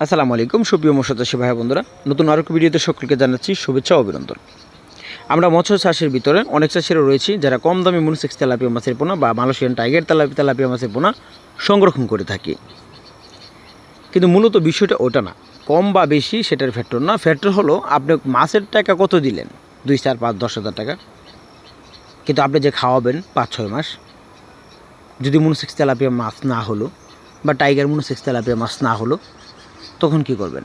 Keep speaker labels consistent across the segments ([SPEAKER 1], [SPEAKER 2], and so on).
[SPEAKER 1] আসসালামু আলাইকুম সুপ্রিয় মৎস্যচাষী ভাই বন্ধুরা, নতুন আরও একটি ভিডিওতে সকলকে জানাচ্ছি শুভেচ্ছা ও অভিনন্দন। আমরা মৎস্য চাষের ভিতরে অনেক চাষিরা রয়েছি যারা কম দামে মনোসেক্স তেলাপিয়া মাছের পোনা বা মালয়েশিয়ান টাইগার তেলাপিয়া মাছের পোনা সংরক্ষণ করে থাকি। কিন্তু মূলত বিষয়টা ওটা না, কম বা বেশি সেটার ফ্যাক্টর না। ফ্যাক্টর হলো আপনি মাছের টাকা কত দিলেন, 2, 4, 5, 10,000 টাকা, কিন্তু আপনি যে খাওয়াবেন 5-6 মাস, যদি মনোসেক্স তেলাপিয়া মাছ না হলো বা টাইগার মনোসেক্স তেলাপিয়া মাছ না হলো, তখন কী করবেন?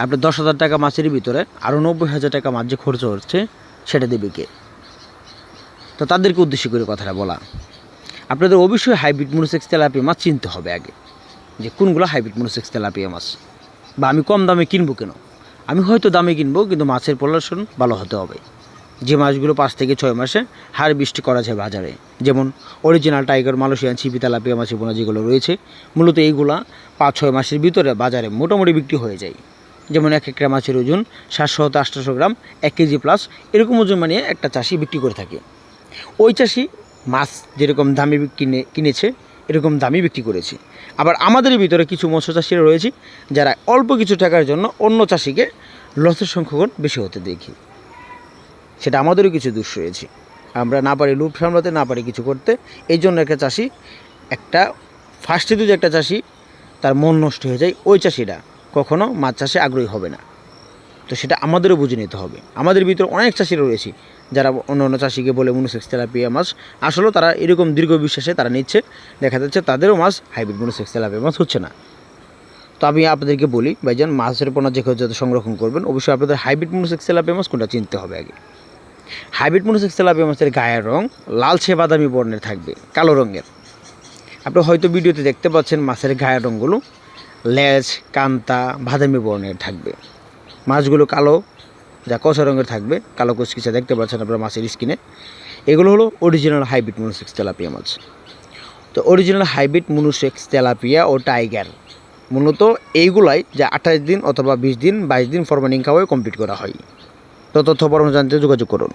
[SPEAKER 1] আপনার 10,000 টাকা মাছের ভিতরে আরও 90,000 টাকা মাছ যে খরচ হচ্ছে সেটা দেবে কে? তো তাদেরকে উদ্দেশ্য করে কথাটা বলা। আপনাদের অবশ্যই হাইব্রিড মনোসেক্স তেলাপিয়া মাছ চিনতে হবে আগে, যে কোনগুলো হাইব্রিড মনোসেক্স তেলাপিয়া মাছ, বা আমি কম দামে কিনবো কেন। আমি হয়তো দামে কিনবো, কিন্তু মাছের প্রোডাকশন ভালো হতে হবে। যে মাছগুলো 5 থেকে 6 মাসে হারভেস্ট করা যায় বাজারে, যেমন অরিজিনাল টাইগার, মালয়েশিয়ান ছিপি তেলাপিয়া মাছের পোনা যেগুলো রয়েছে, মূলত এইগুলা 5-6 মাসের ভিতরে বাজারে মোটামুটি বিক্রি হয়ে যায়। যেমন এক একটা মাছের ওজন 700-800 গ্রাম, 1 কেজি প্লাস, এরকম ওজন মানিয়ে একটা চাষি বিক্রি করে থাকে। ওই চাষি মাছ যেরকম দামে কিনেছে এরকম দামই বিক্রি করেছে। আবার আমাদের ভিতরে কিছু মৎস্য চাষিরা রয়েছে যারা অল্প কিছু টাকার জন্য অন্য চাষিকে লসের সংখ্যক বেশি হতে দেখি। সেটা আমাদেরও কিছু দোষ রয়েছে, আমরা না পারি লোভ সামলাতে, না পারি কিছু করতে। এই জন্য একটা ফার্স্টে যদি একটা চাষি তার মন নষ্ট হয়ে যায়, ওই চাষিটা কখনো মাছ চাষে আগ্রহী হবে না। তো সেটা আমাদেরও বুঝে নিতে হবে। আমাদের ভিতরে অনেক চাষিরা রয়েছে যারা অন্য অন্য চাষিকে বলে মনোসেক্স তেলাপিয়া মাছ, আসলে তারা এরকম দীর্ঘ বিশ্বাসে তারা নিচ্ছে, দেখা যাচ্ছে তাদেরও মাছ হাইব্রিড মনোসেক্স তেলাপিয়া মাছ হচ্ছে না। তো আমি আপনাদেরকে বলি ভাইজান, মাছের পোনা যে যাতে সংরক্ষণ করবেন, অবশ্যই আপনাদের হাইব্রিড মনোসেক্স তেলাপিয়া মাছ কোনটা চিনতে হবে আগে। হাইব্রিড মনোসেক্স তেলাপিয়া মাছের গায়ের রং লালচে বাদামি বর্ণের থাকবে, কালো রঙের। আপনি হয়তো ভিডিওতে দেখতে পাচ্ছেন মাছের গায়ের রঙগুলো লেজ, কান্তা বাদামি বর্ণের থাকবে। মাছগুলো কালো, যা কষা রঙের থাকবে, কালো কুচকিচা দেখতে পাচ্ছেন আপনারা মাছের স্কিনে। এগুলো হলো অরিজিনাল হাইব্রিড মনোসেক্স তেলাপিয়া মাছ। তো অরিজিনাল হাইব্রিড মনোসেক্স তেলাপিয়া ও টাইগার মূলত এইগুলাই যা 28 দিন অথবা 20 দিন 22 দিন ফরমালিন খাওয়ায় কমপ্লিট করা হয়। তো তথ্য পরামর্শ জানতে যোগাযোগ করুন।